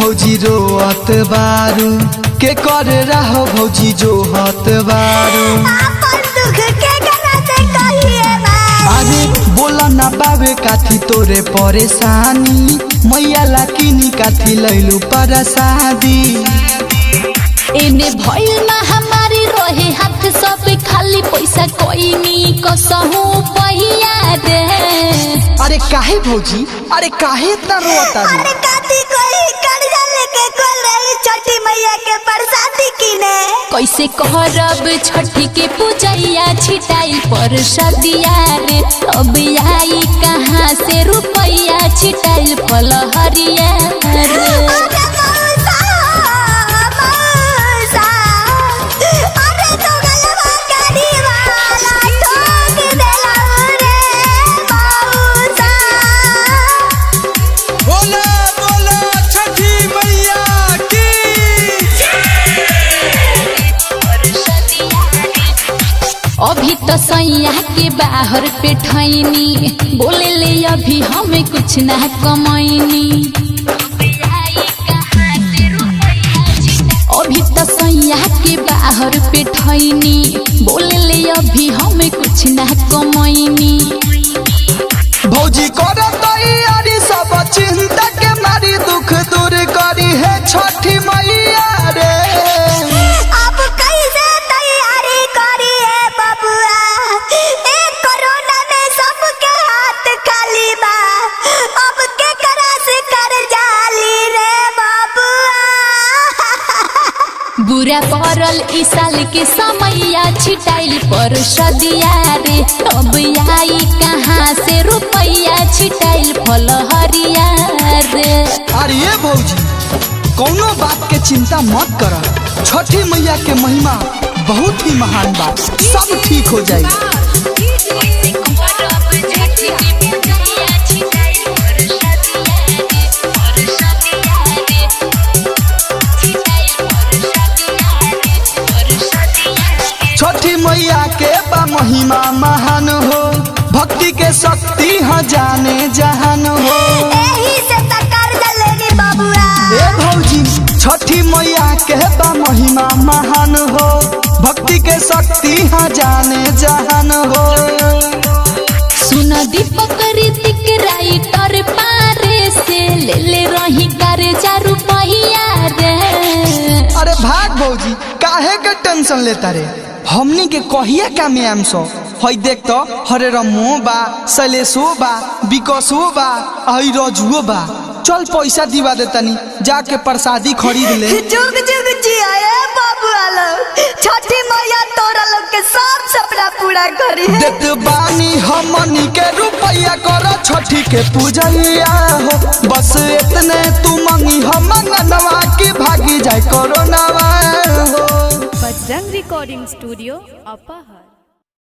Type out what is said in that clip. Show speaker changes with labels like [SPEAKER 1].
[SPEAKER 1] भौजी रोअत बारू के कर रहो भौजी जो हत बारू। अरे बोला ना बाबे काथी तोरे परेशानी मैया लाकिनी काथी लैलू परसादी।
[SPEAKER 2] एने भइल महामारी रहे हाथ सब खाली पैसा कोई नी कसहू पहिया दे।
[SPEAKER 1] अरे काहे भौजी अरे काहे इतना रोता रे?
[SPEAKER 3] अरे काती कोई कर्जा लेके खोल रही छठी मैया के प्रसादी किने।
[SPEAKER 2] कैसे करब छठी के पूजैया छिटाई परसादिया रे। अब आई कहाँ से रुपैया छिटाई फलहरिया रे। अभी तो सैया के बाहर पे ठैनी बोले ले अभी हमें कुछ ना कमाईनी। अभी तो सैया के बाहर पे ठैनी बोले ले अभी हमें कुछ ना कमाईनी।
[SPEAKER 1] भौजी करे तैयारी सब चिंता के मारी दुख दूर करी है छठी मैया रे।
[SPEAKER 3] अब कैसे तैयारी करी है बबुआ एक कोरोना में सबके हाथ खाली बा। अब के करा से कर जाली रे बबुआ।
[SPEAKER 2] बुरा पड़ल इस साल के समैया छिटाइल परसादिया रे। अब आई कहाँ से रुपैया छिटाइल फलहरिया रे।
[SPEAKER 1] अरे भौजी कौनो बात के चिंता मत कर छठी मैया के महिमा बहुत ही महान बा सब ठीक हो जाए। छठी मैया के बा महिमा महान हो भक्ति के शक्ति ह जाने जहान हो।
[SPEAKER 3] एही से त कर्जा लेनी बबुआ।
[SPEAKER 1] ए भौजी छठी मैया के बा महिमा महान हो भक्ति के शक्ति ह जाने जहान हो।
[SPEAKER 2] सुन दीपक ऋतिक राइटर पारे से ले रही कर्जा रुपैया रे।
[SPEAKER 1] अरे भाग भौजी काहे के टेंशन लेता रे हमनी के कहिया कामयाब सो हई देख तो हरे रमो बा शैलेशो बा विकासो बा हई रजुओ बा। चल पैसा दिवा देतानी जाके प्रसादी खरीद ले।
[SPEAKER 3] जुग जुग जिया ए बबुआ लोग छठी मैया तोरा लोग के सब सपना पूरा करी है।
[SPEAKER 1] देत बानी हमनी के रुपैया कर छठी के पूजैया हो बस इतने तू मंगी हम मंगनवा की भागी जाए कोरोनावा हो।
[SPEAKER 4] बजरंग रिकॉर्डिंग स्टूडियो अपहर।